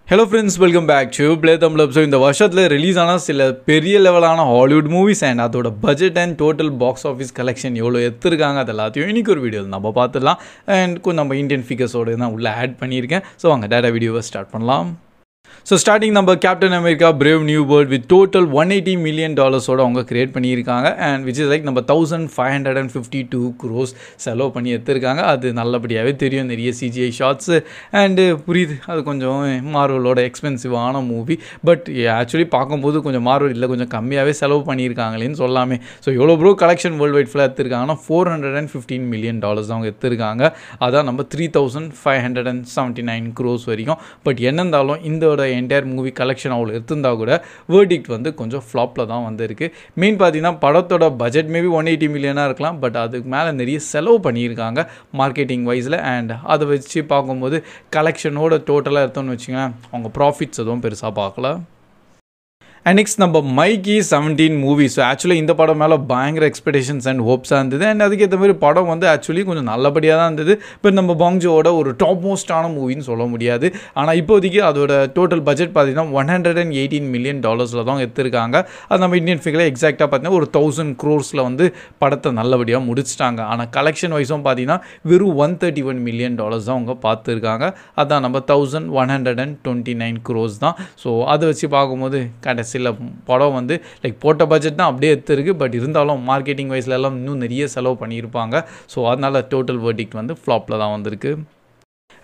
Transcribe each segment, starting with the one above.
Hello friends, welcome back to Play Tamil Up. So இந்த வருஷத்துல release ஆன சில பெரிய லெவலான ஹாலிவுட் மூவிஸ் அண்ட் அதோட budget and total box office collection எவ்வளோ எடுத்திருக்காங்க அது எல்லாத்தையும் இன்னைக்கு ஒரு வீடியோவில் நம்ம பார்த்துடலாம். அண்ட் கொஞ்சம் நம்ம இந்தியன் ஃபிகர்ஸோடு தான் உள்ளே ஆட் பண்ணியிருக்கேன். ஸோ அங்கே டேட்டா வீடியோவை ஸ்டார்ட் பண்ணலாம். ஸோ ஸ்டார்டிங் நம்ம captain America brave new world with total $180 million அவங்க கிரியேட் பண்ணியிருக்காங்க. அண்ட் விச் இஸ் லைக் நம்ம 1552 crores செலவு பண்ணி எடுத்திருக்காங்க. அது நல்லபடியாகவே தெரியும், நிறைய CGI ஷார்ட்ஸு அண்டு புரியுது, அது கொஞ்சம் மார்வலோட எக்ஸ்பென்சிவான மூவி. பட் ஆக்சுவலி பார்க்கும்போது கொஞ்சம் மார்வல் இல்லை, கொஞ்சம் கம்மியாகவே செலவு பண்ணியிருக்காங்களேன்னு சொல்லாமே. ஸோ எவ்வளோ ப்ரோ கலெக்ஷன் வேர்ல்டு வைட் ஃபுல்லாக எடுத்திருக்காங்கன்னா $415 million அவங்க எடுத்திருக்காங்க. அதான் நம்ம 3579 crores வரைக்கும். பட் என்ன இருந்தாலும் இந்த என்டையர் மூவி கலெக்ஷன் அவ்வளோ எடுத்திருந்தா கூட வேர்டிக்ட் வந்து கொஞ்சம் ஃப்ளாப்பில் தான் வந்திருக்கு. மெயின் பார்த்தீங்கன்னா படத்தோட பட்ஜெட் மேபி $180 million இருக்கலாம், பட் அதுக்கு மேலே நிறைய செலவு பண்ணியிருக்காங்க மார்க்கெட்டிங் வைஸில். அண்ட் அதை வச்சு பார்க்கும்போது கலெக்ஷனோட டோட்டலாக எடுத்தோன்னு வச்சுங்களேன், அவங்க ப்ராஃபிட்ஸ் எதுவும் பெருசாக பார்க்கல. அண்ட் நெக்ஸ்ட் நம்ம மைக்கி 17 மூவி. ஸோ ஆக்சுவலி இந்த படம் மேலே பயங்கர எக்ஸ்பெக்டேஷன்ஸ் அண்ட் ஹோப்ஸாக இருந்தது. அண்ட் அதுக்கேற்ற மாதிரி படம் வந்து ஆக்சுவலி கொஞ்சம் நல்லபடியாக தான் இருந்தது. பட் நம்ம பாங்ஜோட ஒரு டாப் மோஸ்டான மூவின்னு சொல்ல முடியாது. ஆனால் இப்போதைக்கு அதோட டோட்டல் பட்ஜெட் பார்த்தீங்கன்னா $118 million தான் எடுத்திருக்காங்க. அது நம்ம இந்தியன் ஃபிகரில் எக்ஸாக்டாக பார்த்தீங்கன்னா ஒரு 1000 crores வந்து படத்தை நல்லபடியாக முடிச்சிட்டாங்க. ஆனால் கலெக்ஷன் வைஸும் பார்த்தீங்கன்னா வெறும் $131 million தான் அவங்க பார்த்துருக்காங்க. அதான் நம்ம 1129 crores தான். ஸோ அதை வச்சு பார்க்கும்போது சில படம் வந்து லைக் போட்ட பட்ஜெட் தான் அப்படியே எடுத்துருக்கு. பட் இருந்தாலும் மார்க்கெட்டிங் வைஸில் எல்லாம் இன்னும் நிறைய செலவு பண்ணியிருப்பாங்க. ஸோ அதனால் டோட்டல் வேர்டிக்ட் வந்து ஃப்ளாப்பில் தான் வந்திருக்கு.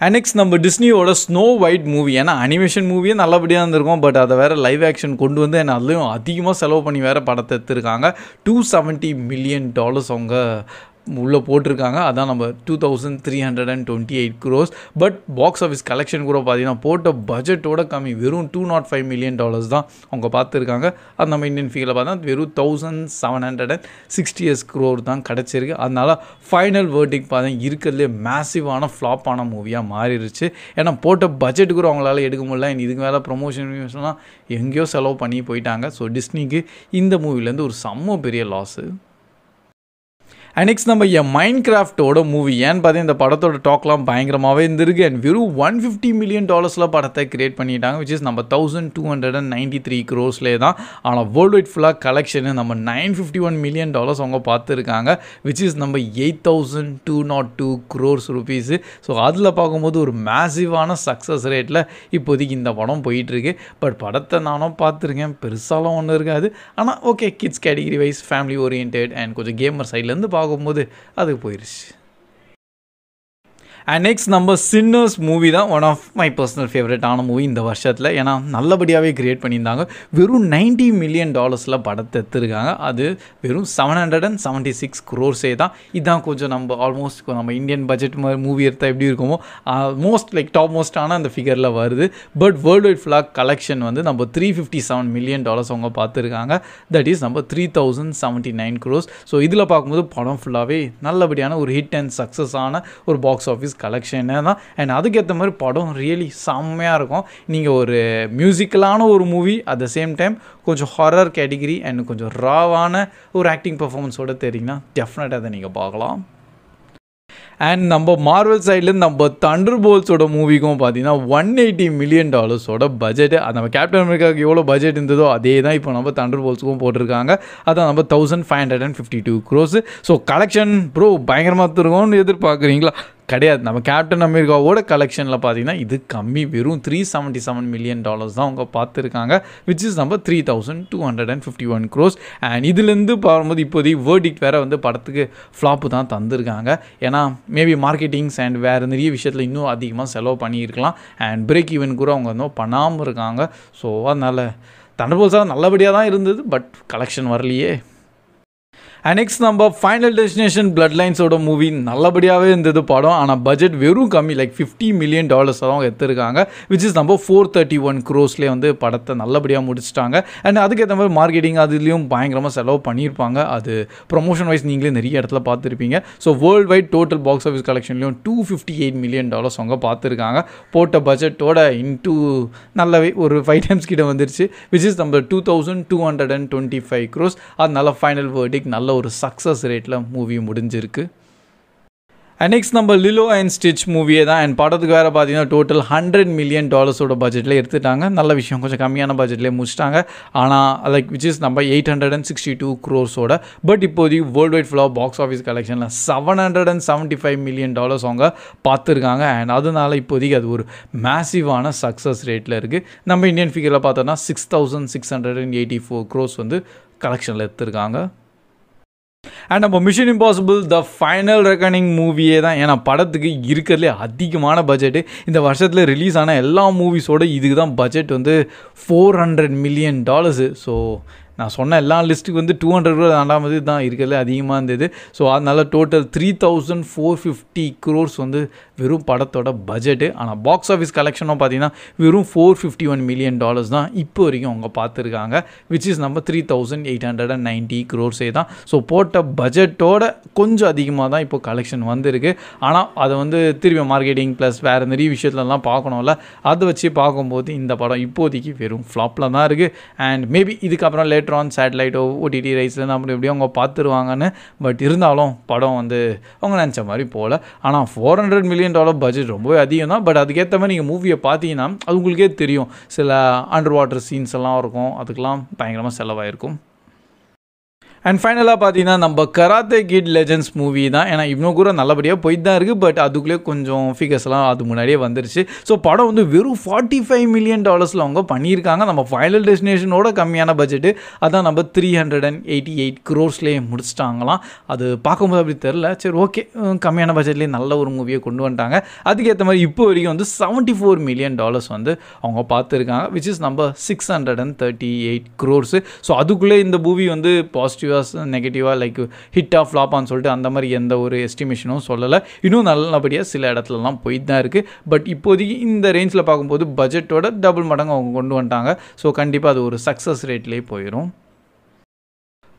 அண்ட் நெக்ஸ்ட் நம்ம டிஸ்னியோட ஸ்னோ ஒயிட் மூவி. ஏன்னா அனிமேஷன் மூவியே நல்லபடியாக இருந்திருக்கும், பட் அதை வேறு லைவ் ஆக்ஷன் கொண்டு வந்து என்ன அதுலேயும் அதிகமாக செலவு பண்ணி வேறு படத்தை எடுத்துருக்காங்க. $270 million அவங்க உள்ளே போட்டிருக்காங்க. அதான் நம்ம 2328 crores. But box office collection கூட பார்த்தீங்கன்னா போட்ட பட்ஜெட்டோட கம்மி, வெறும் $205 million தான் அவங்க பார்த்துருக்காங்க. அது நம்ம இந்தியன் ஃபிகரில் பார்த்தா வெறும் 1760 crore தான் கிடச்சிருக்கு. அதனால் ஃபைனல் வேர்டிக் பார்த்தீங்கன்னா இருக்கிறதுலே மேசிவான ஃப்ளாப்பான மூவியாக மாறிடுச்சு. ஏன்னா போட்ட பட்ஜெட் கூட அவங்களால எடுக்க முடியல. இதுக்கு மேலே ப்ரொமோஷன்லாம் எங்கேயோ செலவு பண்ணி போயிட்டாங்க. ஸோ டிஸ்னிக்கு இந்த மூவிலேருந்து ஒரு செம்ம பெரிய லாஸு. அண்ட் நெக்ஸ்ட் நம்ம மைண்ட் கிராஃப்டோட மூவி. ஏன்னு பார்த்தீங்கன்னா இந்த படத்தோட டாக்லாம் பயங்கரமாகவே இருந்திருக்கு. அண்ட் வெறும் $150 million படத்தை கிரியேட் பண்ணிட்டாங்க, விச் இஸ் நம்ம 1293 crores தான். ஆனால் வேர்ல்டு வைட் ஃபுல்லாக கலெக்ஷனு நம்ம $951 million அவங்க பார்த்துருக்காங்க, விச் இஸ் நம்ம 8202 crores rupees. ஸோ அதில் பார்க்கும்போது ஒரு மேசிவான சக்ஸஸ் ரேட்டில் இப்போதைக்கு இந்த படம் போயிட்டுருக்கு. பட் படத்தை நானும் பார்த்துருக்கேன், பெருசாலாம் ஒன்றும் இருக்காது. ஆனால் okay, kids category wise family oriented and கொஞ்சம் கேமர் சைட்லேருந்து பார்க்கும்போது அதுக்கு போயிடுச்சு. அண்ட் நெக்ஸ்ட் நம்ம சின்னர்ஸ் மூவி தான் ஒன் ஆஃப் மை பர்சனல் ஃபேவரட்டான மூவி இந்த வருஷத்தில். ஏன்னா நல்லபடியாகவே கிரியேட் பண்ணியிருந்தாங்க. வெறும் $90 million படத்தை எடுத்துருக்காங்க. அது வெறும் 776 crores தான். இதுதான் கொஞ்சம் நம்ம ஆல்மோஸ்ட் நம்ம இந்தியன் பட்ஜெட் மூவி எடுத்தால் எப்படி இருக்குமோ மோஸ்ட் லைக் டாப் மோஸ்டான அந்த ஃபிகரில் வருது. பட் வேர்ல்டு வைட் ஃபுல்லாக கலெக்ஷன் வந்து நம்ம $357 million அவங்க பார்த்துருக்காங்க. தட் இஸ் நம்ம 3079 crores. ஸோ இதில் பார்க்கும்போது படம் ஃபுல்லாகவே நல்லபடியான ஒரு ஹிட் அண்ட் சக்ஸஸ் ஆன ஒரு பாக்ஸ் ஆஃபீஸ் கலெக்ஷன் தான். அண்ட் அதுக்கேற்ற மாதிரி படம் ரியலி செம்மையாக இருக்கும். நீங்கள் ஒரு மியூசிக்கலான ஒரு movie at the same time கொஞ்சம் ஹாரர் கேட்டகிரி அண்ட் கொஞ்சம் ராவான ஒரு ஆக்டிங் பர்ஃபார்மன்ஸோடு தெரியுங்கன்னா டெஃபினட்டாக அதை நீங்கள் பார்க்கலாம். அண்ட் நம்ம மார்வல் சைட்லேருந்து நம்ம தண்டர் போல்ஸோட மூவிக்கும் பார்த்தீங்கன்னா $180 million பட்ஜெட்டு. அது நம்ம கேப்டன் அமெரிக்காவுக்கு எவ்வளோ பட்ஜெட் இருந்ததோ அதே தான் இப்போ நம்ம தண்டர் போல்ஸுக்கும் போட்டிருக்காங்க. அதான் நம்ம 1552 crores. ஸோ கலெக்ஷன் ப்ரோ பயங்கரமாக இருக்கும்னு எதிர்பார்க்குறீங்களா? கிடையாது. நம்ம கேப்டன் அமெரிக்காவோட கலெக்ஷனில் பார்த்தீங்கன்னா இது கம்மி, வெறும் $377 million தான் அவங்க பார்த்துருக்காங்க, விச் இஸ் நம்ம 3251 crores. அண்ட் இதுலேருந்து பார்க்கும்போது இப்போதைக்கு வேர்டிக்ட் வேறு வந்து படத்துக்கு ஃப்ளாப்பு தான் தந்திருக்காங்க. ஏன்னா மேபி மார்க்கெட்டிங்ஸ் அண்ட் வேறு நிறைய விஷயத்தில் இன்னும் அதிகமாக செலவு பண்ணியிருக்கலாம். அண்ட் பிரேக் ஈவன் கூட அவங்க இன்னும் பண்ணாமல் இருக்காங்க. ஸோ அதனால் தண்டர்போல்ஸாக நல்லபடியாக தான் இருந்தது, பட் கலெக்ஷன் வரலையே. அண்ட் நெக்ஸ்ட் நம்ம ஃபைனல் டெஸ்டினேஷன் பிளட் லைன்ஸோட மூவி நல்லபடியாகவே இருந்தது படம். ஆனால் பட்ஜெட் வெறும் கம்மி, லைக் $50 million தான் எடுத்திருக்காங்க, விச் இஸ் நம்ம 431 crores வந்து படத்தை நல்லபடியாக முடிச்சிட்டாங்க. அண்ட் அதுக்கேற்ற மாதிரி மார்க்கெட்டிங் அதுலேயும் பயங்கரமாக செலவு பண்ணியிருப்பாங்க. அது ப்ரொமோஷன் வைஸ் நீங்களே நிறைய இடத்துல பார்த்துருப்பீங்க. So world wide total box office கலெக்ஷன்லையும் $258 million அவங்க பார்த்துருக்காங்க. போட்ட பட்ஜெட்டோட இன்டூ நல்லாவே ஒரு 5 times கிட்ட வந்துருச்சு, விச் இஸ் நம்ம 2225 crores. அதனால ஃபைனல் வேர்டிக் நல்ல ஒரு சக்ஸஸ் ரேட்டில் மூவி முடிஞ்சிருக்கு. அண்ட் நெக்ஸ்ட் நம்ம லிலோ அண்ட் ஸ்டிச் மூவியே தான். அண்ட் படத்துக்கு வேறு பார்த்தீங்கன்னா டோட்டல் $100 million பட்ஜெட்டில் எடுத்துட்டாங்க. நல்ல விஷயம், கொஞ்சம் கம்மியான பட்ஜெட்லேயே முடிச்சிட்டாங்க. ஆனால் லைக் விச் இஸ் நம்ம 862 crores. பட் இப்போதைக்கு வேர்ல்டு வைட் ஃபுல்லாக பாக்ஸ் ஆஃபீஸ் கலெக்ஷனில் $775 million அவங்க பார்த்துருக்காங்க. அண்ட் அதனால இப்போதைக்கு அது ஒரு மேசிவான சக்ஸஸ் ரேட்டில் இருக்குது. நம்ம இந்தியன் ஃபிகரில் பார்த்தோன்னா 6684 crores வந்து கலெக்ஷனில் எடுத்துருக்காங்க. அண்ட் நம்ம mission impossible the final reckoning மூவியே தான். ஏன்னா படத்துக்கு இருக்கிறதுலே அதிகமான பட்ஜெட்டு. இந்த வருஷத்தில் ரிலீஸ் ஆன எல்லா மூவிஸோட இதுக்கு தான் பட்ஜெட் வந்து $400 million. ஸோ நான் சொன்ன எல்லா லிஸ்ட்டுக்கு வந்து 200 crore தாண்டாமது தான் இருக்கிறதுல அதிகமாக இருந்தது. ஸோ அதனால் டோட்டல் 3450 crores வந்து வெறும் படத்தோட பட்ஜெட்டு. ஆனால் பாக்ஸ் ஆஃபீஸ் கலெக்ஷனும் பார்த்தீங்கன்னா வெறும் $451 million தான் இப்போ வரைக்கும் அவங்க பார்த்துருக்காங்க. விச் இஸ் நம்ம 3890 crores தான். ஸோ போட்ட பட்ஜெட்டோட கொஞ்சம் அதிகமாக தான் இப்போ கலெக்ஷன் வந்திருக்கு. ஆனால் அதை வந்து திரும்பி மார்க்கெட்டிங் ப்ளஸ் வேறு நிறைய விஷயத்துலலாம் பார்க்கணும்ல, அதை வச்சு பார்க்கும்போது இந்த படம் இப்போதைக்கு வெறும் ஃப்ளாப்பில் தான் இருக்குது. அண்ட் மேபி இதுக்கப்புறம் லேட்டரான் சேட்டலைட்டோ ஓடிடி ரைஸில் நம்ம எப்படியும் அவங்க பார்த்துருவாங்கன்னு. பட் இருந்தாலும் படம் வந்து அவங்க நினச்ச மாதிரி போகல. ஆனால் $400 million பட்ஜெட் ரொம்பவே அதிகம் தான். பட் அதுக்கேற்ற மாதிரி நீங்கள் மூவியை பார்த்தீங்கன்னா அது உங்களுக்கே தெரியும். சில அண்டர் வாட்டர் சீன்ஸ் எல்லாம் இருக்கும், அதுக்கெல்லாம் பயங்கரமாக செலவாயிருக்கும். அண்ட் ஃபைனலாக பார்த்தீங்கன்னா நம்ம கராத்தே கிட் லெஜெண்ட்ஸ் மூவி தான். ஏன்னா இன்னும் கூட நல்லபடியாக போயிட்டு தான் இருக்குது. பட் அதுக்குள்ளே கொஞ்சம் ஃபிகர்ஸ்லாம் அது முன்னாடியே வந்துருச்சு. ஸோ படம் வந்து வெறும் $45 million அவங்க பண்ணியிருக்காங்க. நம்ம ஃபைனல் டெஸ்டினேஷனோட கம்மியான பட்ஜெட்டு அதான் நம்ம 388 crores முடிச்சிட்டாங்களாம். அது பார்க்கும்போது அப்படி தெரில. சரி ஓகே, கம்மியான பட்ஜெட்லேயே நல்ல ஒரு மூவியை கொண்டு வந்துட்டாங்க. அதுக்கேற்ற மாதிரி இப்போ வரைக்கும் வந்து $74 million வந்து அவங்க பார்த்துருக்காங்க. விச் இஸ் நம்ம 638 crores. ஸோ அதுக்குள்ளே இந்த மூவி வந்து பாசிட்டிவாக நெகட்டிவாக லைக் ஹிட்டா ஃப்ளாப்பான்னு சொல்லிட்டு அந்த மாதிரி எந்த ஒரு எஸ்டிமேஷனும் சொல்லலை. இன்னும் நல்லபடியாக சில இடத்துலலாம் போயிட்டு தான் இருக்குது. பட் இப்போதைக்கு இந்த ரேஞ்சில் பார்க்கும்போது பட்ஜெட்டோட டபுள் மடங்கு அவங்க கொண்டு வந்துட்டாங்க. ஸோ கண்டிப்பாக அது ஒரு சக்ஸஸ் ரேட்லேயே போயிடும்.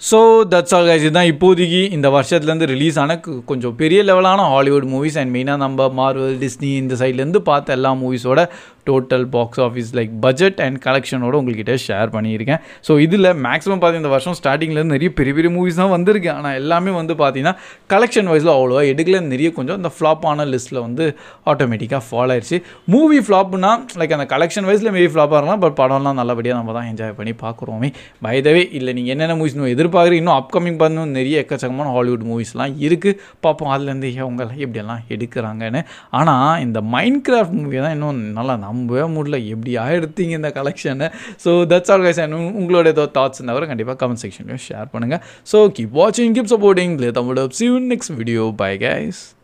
So that's all guys. இதுதான் இப்போதைக்கு இந்த வருஷத்துலேருந்து ரிலீஸ் ஆன கொஞ்சம் பெரிய லெவலான ஹாலிவுட் மூவிஸ் அண்ட் மெயினாக நம்ம மார்வல் டிஸ்னி இந்த சைட்லேருந்து பார்த்த எல்லா மூவிஸோட total box office like budget and கலெக்ஷனோட உங்கள்கிட்ட ஷேர் பண்ணியிருக்கேன். ஸோ இதில் மேக்ஸிமம் பார்த்தீங்கன்னா இந்த வருஷம் ஸ்டார்டிங்லேருந்து நிறைய பெரிய பெரிய மூவிஸ் தான் வந்திருக்கு. ஆனால் எல்லாமே வந்து பார்த்தீங்கன்னா கலெக்ஷன் வைஸில் அவ்வளோவா எடுக்கல. நிறைய கொஞ்சம் இந்த ஃப்ளாப்பான லிஸ்ட்டில் வந்து ஆட்டோமேட்டிக்காக ஃபாலோ ஆயிடுச்சு. மூவி ஃப்ளாப்னா லைக் அந்த கலெக்ஷன் வைஸில் மேபி ஃப்ளாப்பாக இருக்கலாம். பட் படம்லாம் நல்லபடியாக நம்ம தான் என்ஜாய் பண்ணி பார்க்குறோமே. பை த வே இல்லை நீங்கள் என்னென்ன மூவிஸ் எதிர்பார்க்குறீங்க, இன்னும் அப்கமிங் பண்ணணும் நிறைய எக்கச்சக்கமான ஹாலிவுட் மூவிஸ்லாம் இருக்குது. பார்ப்போம் அதுலேருந்து அவங்கெல்லாம் எப்படியெல்லாம் எடுக்கிறாங்கன்னு. ஆனால் இந்த மைண்ட் கிராஃப்ட் மூவியை தான் இன்னும் நல்லா நம்பவே முடியல, எப்படியா எடுத்தீங்க இந்த கலெக்ஷனை. So that's all guys. உங்களோட ஏதோ தாட்ஸ் இருந்தால் கண்டிப்பாக கமெண்ட் செக்ஷன்லையும் ஷேர் பண்ணுங்கள். ஸோ கீப் வாட்சிங், keep supporting Tamil. See you in next video. Bye guys.